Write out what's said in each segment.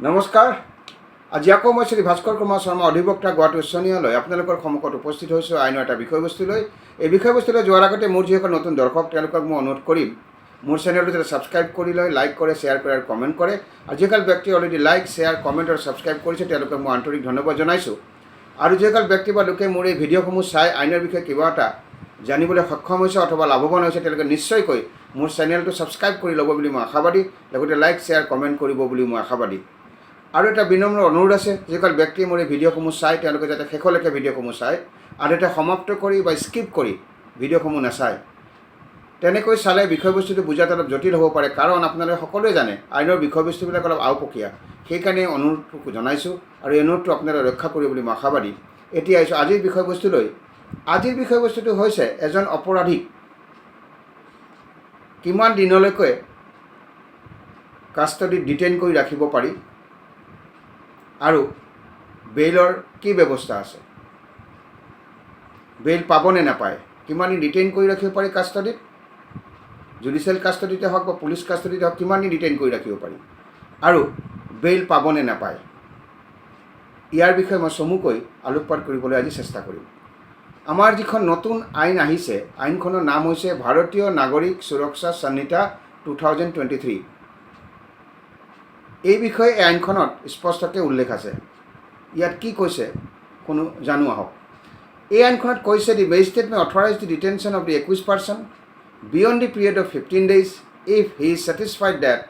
নমস্কাৰ। আজি আকৌ মই শ্ৰী ভাস্কৰ কুমাৰ শৰ্মা অধিবক্তা গুৱাহাটী উচ্চ ন্যায়ালয় আপোনালোকৰ সন্মুখত উপস্থিত হৈছোঁ আইনৰ এটা বিষয়বস্তুলৈ। এই বিষয়বস্তুলৈ যোৱাৰ আগতে মোৰ যিসকল নতুন দৰ্শক তেওঁলোকক মই অনুৰোধ কৰিম মোৰ চেনেলটো যাতে ছাবস্ক্ৰাইব কৰি লয়, লাইক কৰে, শ্বেয়াৰ কৰে আৰু কমেণ্ট কৰে। আৰু যিসকল ব্যক্তি অলৰেডি লাইক, শ্বেয়াৰ, কমেণ্ট আৰু ছাবস্ক্ৰাইব কৰিছে তেওঁলোকক মই আন্তৰিক ধন্যবাদ জনাইছোঁ। আৰু যিসকল ব্যক্তি বা লোকে মোৰ এই ভিডিঅ'সমূহ চাই আইনৰ বিষয়ে কিবা এটা জানিবলৈ সক্ষম হৈছে অথবা লাভৱান হৈছে তেওঁলোকে নিশ্চয়কৈ মোৰ চেনেলটো ছাবস্ক্ৰাইব কৰি ল'ব বুলি মই আশাবাদী, লগতে লাইক, শ্বেয়াৰ, কমেণ্ট কৰিব বুলি মই আশাবাদী। আৰু এটা বিনম্ৰ অনুৰোধ আছে, যিসকল ব্যক্তিয়ে মোৰ এই ভিডিঅ'সমূহ চায় তেওঁলোকে যাতে শেষলৈকে ভিডিঅ'সমূহ চায় আৰু এটা সমাপ্ত কৰি বা স্কিপ কৰি ভিডিঅ'সমূহ নাচায়। তেনেকৈ চালে বিষয়বস্তুটো বুজাত অলপ জটিল হ'ব পাৰে, কাৰণ আপোনালোকে সকলোৱে জানে আইনৰ বিষয়বস্তুবিলাক অলপ আওপকীয়া। সেইকাৰণে অনুৰোধটো জনাইছোঁ আৰু এই অনুৰোধটো আপোনালোকে ৰক্ষা কৰিব বুলি মই আশাবাদী। এতিয়া আহিছোঁ আজিৰ বিষয়বস্তুলৈ। আজিৰ বিষয়বস্তুটো হৈছে এজন অপৰাধীক কিমান দিনলৈকে কাষ্টডিত ডিটেইন কৰি ৰাখিব পাৰি আৰু বেইলৰ কি ব্যৱস্থা আছে, বেইল পাবনে নাপায়, কিমান দিন ডিটেইন কৰি ৰাখিব পাৰি কাষ্টডিত, জুডিচিয়েল কাষ্টডিতে হওক বা পুলিচ কাষ্টডিতে হওক কিমান দিন ডিটেইন কৰি ৰাখিব পাৰি আৰু বেইল পাবনে নাপায়, ইয়াৰ বিষয়ে মই চমুকৈ আলোকপাত কৰিবলৈ আজি চেষ্টা কৰিম। আমাৰ যিখন নতুন আইন আহিছে, আইনখনৰ নাম হৈছে ভাৰতীয় নাগৰিক সুৰক্ষা সংহিতা 2023। এই বিষয়ে এই আইনখনত স্পষ্টকৈ উল্লেখ আছে। ইয়াত কি কৈছে কোনো জানো আহক। এই আইনখনত কৈছে the magistrate may authorize the detention of the accused person beyond the period of 15 days if he is satisfied that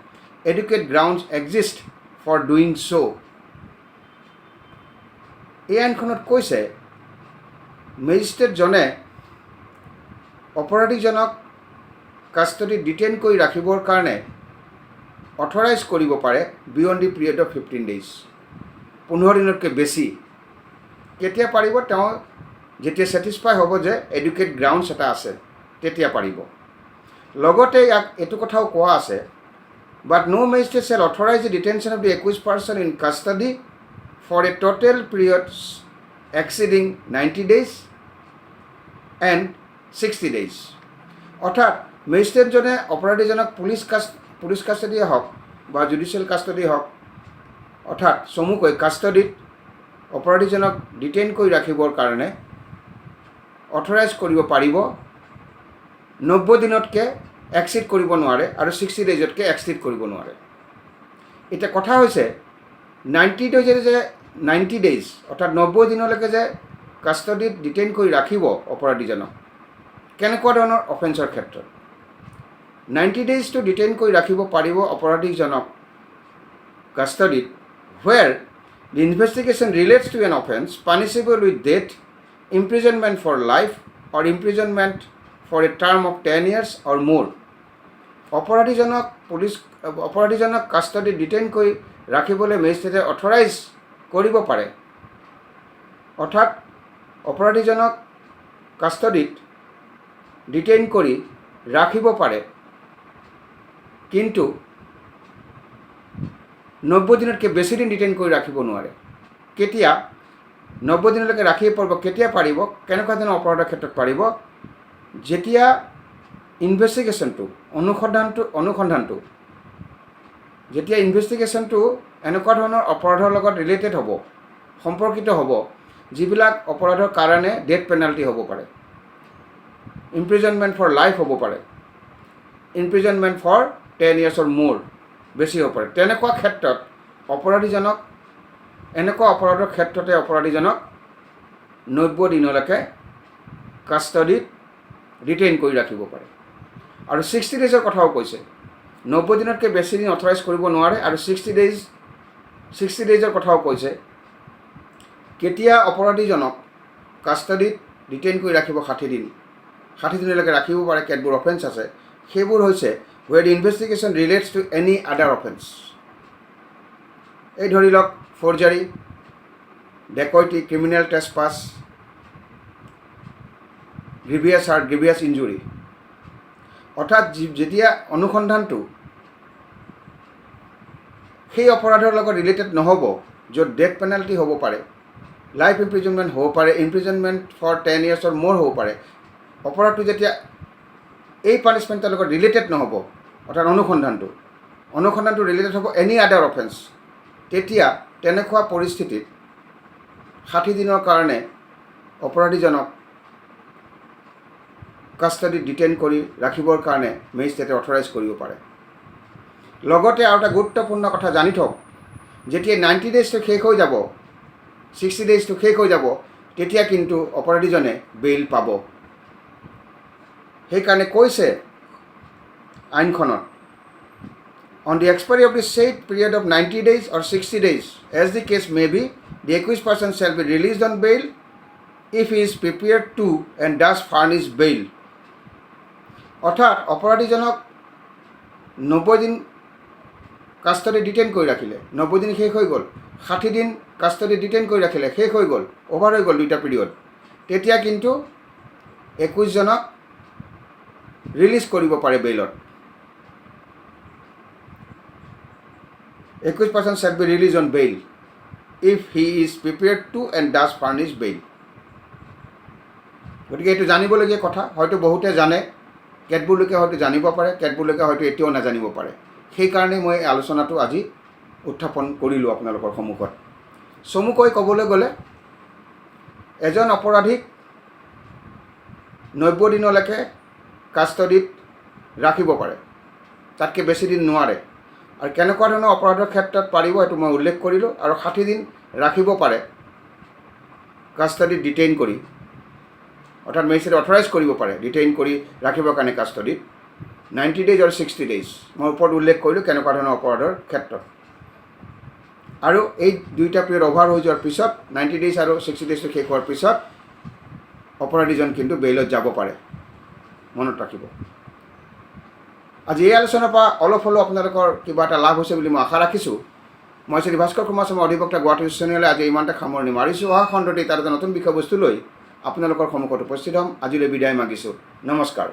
adequate grounds exist for doing so'. এই আইনখনত কৈছে মেজিষ্ট্ৰেটজনে অপৰাধীজনক কাষ্টডিত ডিটেইন কৰি ৰাখিবৰ কাৰণে অথৰাইজ কৰিব পাৰে beyond the period of 15 days, 15 দিনতকৈ বেছি। কেতিয়া পাৰিব? তেওঁ যেতিয়া ছেটিছফাই হ'ব যে এডুকেট গ্ৰাউণ্ডছ এটা আছে তেতিয়া পাৰিব। লগতে ইয়াক এইটো কথাও কোৱা আছে, but no' magistrate shall authorize the detention of the accused person in custody for a total period exceeding 90 days and 60 days। অৰ্থাৎ মেজিষ্ট্ৰেটজনে অপৰাধীজনক পুলিচ কাষ্টডিয়ে হওক বা জুডিচিয়েল কাষ্টডিয়ে হওক, অৰ্থাৎ চমুকৈ কাষ্টডিত অপৰাধীজনক ডিটেইন কৰি ৰাখিবৰ কাৰণে অথৰাইজ কৰিব পাৰিব। 90 দিনতকৈ এক্সিড কৰিব নোৱাৰে আৰু 60 daysতকৈ এক্সিড কৰিব নোৱাৰে। এতিয়া কথা হৈছে 90 days অৰ্থাৎ 90 দিনলৈকে যে কাষ্টডিত ডিটেইন কৰি ৰাখিব অপৰাধীজনক, কেনেকুৱা ধৰণৰ অফেন্সৰ ক্ষেত্ৰত 90 days ডিটেইন কৰি ৰাখিব পাৰিব অপৰাধীজনক কাষ্টডিত where the investigation relates to an offense punishable with death, imprisonment for life or imprisonment for a term of 10 years or more। অপৰাধীজনক কাষ্টডিত detain কৰি ৰাখিবলৈ মেজিষ্ট্ৰেটে অথৰাইজ কৰিব পাৰে, অৰ্থাৎ অপৰাধীজনক কাষ্টডিত ডিটেইন কৰি ৰাখিব পাৰে, কিন্তু 90 দিনতকৈ বেছি দিন ডিটেইন কৰি ৰাখিব নোৱাৰে। কেতিয়া 90 দিনলৈকে ৰাখিব পাৰিব? কেতিয়া পাৰিব? কেনেকুৱা ধৰণৰ অপৰাধৰ ক্ষেত্ৰত পাৰিব? যেতিয়া ইনভেষ্টিগেশ্যনটো অনুসন্ধানটো যেতিয়া ইনভেষ্টিগেশ্যনটো এনেকুৱা ধৰণৰ অপৰাধৰ লগত ৰিলেটেড হ'ব, সম্পৰ্কিত হ'ব, যিবিলাক অপৰাধৰ কাৰণে ডেথ পেনাল্টি হ'ব পাৰে, ইমপ্ৰিজনমেণ্ট ফৰ লাইফ হ'ব পাৰে, imprisonment for 10 years or more বেছি হ'ব পাৰে। তেনেকুৱা ক্ষেত্ৰত অপৰাধীজনক, এনেকুৱা অপৰাধৰ ক্ষেত্ৰতে অপৰাধীজনক 90 দিনলৈকে কাষ্টডিত ডিটেইন কৰি ৰাখিব পাৰে। আৰু 60 daysৰ কথাও কৈছে, 90 দিনতকৈ বেছি দিন অথৰাইজ কৰিব নোৱাৰে। আৰু 60 daysৰ কথাও কৈছে। কেতিয়া অপৰাধীজনক কাষ্টডিত ডিটেইন কৰি ৰাখিব? 60 দিনলৈকে ৰাখিব পাৰে। কেতবোৰ অফেন্স আছে, সেইবোৰ হৈছে where the investigation relates to any other offense। এই ধৰি লওক ফৰ্জাৰী, ডেকইটি, ক্ৰিমিনেল ট্ৰেছপাছ, গ্ৰিভিয়াছ ইঞ্জুৰি। অৰ্থাৎ যেতিয়া অনুসন্ধানটো সেই অপৰাধৰ লগত ৰিলেটেড নহ'ব, য'ত ডেথ পেনাল্টি হ'ব পাৰে, লাইফ ইমপ্ৰিজনমেণ্ট হ'ব পাৰে, imprisonment for 10 years or more হ'ব পাৰে, অপৰাধটো যেতিয়া এই পানিছমেণ্টৰ লগত ৰিলেটেড নহ'ব, অৰ্থাৎ অনুসন্ধানটো ৰিলেটেড হ'ব এনি আদাৰ অফেন্স, তেতিয়া তেনেকুৱা পৰিস্থিতিত 60 দিনৰ কাৰণে অপৰাধীজনক কাষ্টডিত ডিটেইন কৰি ৰাখিবৰ কাৰণে মেজিষ্ট্ৰেটে অথৰাইজ কৰিব পাৰে। লগতে আৰু এটা গুৰুত্বপূৰ্ণ কথা জানি থওক, যেতিয়া 90 ডেজটো শেষ হৈ যাব, 60 ডেজটো শেষ হৈ যাব, তেতিয়া কিন্তু অপৰাধীজনে বেইল পাব। সেইকাৰণে কৈছে আইনখনত, on the expiry of the said period of 90 days or 60 days, as the case may be, the accused person shall be released on bail if he is prepared to and does furnish bail. অৰ্থাৎ অপৰাধীজনক 90 দিন custody detain কৰি ৰাখিলে, 90 দিন শেষ হৈ গ'ল, 60 দিন custody detain কৰি ৰাখিলে, শেষ হৈ গ'ল, অভাৰ হৈ গ'ল দুইটা পিৰিয়ড, তেতিয়া কিন্তু 21জনক ৰিলিজ কৰিব পাৰে বেইলত। 21 person shall be released on bail if he is prepared to and does furnish bail. গতিকে এইটো জানিবলগীয়া কথা। হয়তো বহুতে জানে, কেতবোৰ লোকে হয়তো জানিব পাৰে, কেতবোৰ লোকে হয়তো এতিয়াও নাজানিব পাৰে। সেইকাৰণে মই এই আলোচনাটো আজি উত্থাপন কৰিলোঁ আপোনালোকৰ সন্মুখত। চমুকৈ ক'বলৈ গ'লে এজন অপৰাধীক 90 দিনলৈকে কাষ্টডিত ৰাখিব পাৰে, তাতকৈ বেছি দিন নোৱাৰে। আৰু কেনেকুৱা ধৰণৰ অপৰাধৰ ক্ষেত্ৰত পাৰিব এইটো মই উল্লেখ কৰিলোঁ। আৰু 60 দিন ৰাখিব পাৰে কাষ্টডিত ডিটেইন কৰি, অৰ্থাৎ মেজিষ্ট্ৰেটে অথৰাইজ কৰিব পাৰে ডিটেইন কৰি ৰাখিবৰ কাৰণে কাষ্টডিত 90 ডেজ আৰু 60 ডেজ। মই ওপৰত উল্লেখ কৰিলোঁ কেনেকুৱা ধৰণৰ অপৰাধৰ ক্ষেত্ৰত। আৰু এই দুইটা পিৰিয়ড অভাৰ হৈ যোৱাৰ পিছত 90 ডেজ আৰু 60 ডেজটো শেষ হোৱাৰ পিছত অপৰাধীজন কিন্তু বেইলত যাব পাৰে, মনত ৰাখিব। আজি এই আলোচনাৰ পৰা অলপ হ'লেও আপোনালোকৰ কিবা এটা লাভ হৈছে বুলি মই আশা ৰাখিছোঁ। মই শ্ৰী ভাস্কৰ কুমাৰ শৰ্মা অধিবক্তা, গুৱাহাটী উচ্চ ন্যায়ালয়ে আজি ইমানতে সামৰণি মাৰিছোঁ। অহা খণ্ডত তাৰ এটা নতুন বিষয়বস্তু লৈ আপোনালোকৰ সন্মুখত উপস্থিত হ'ম। আজিলৈ বিদায় মাগিছোঁ। নমস্কাৰ।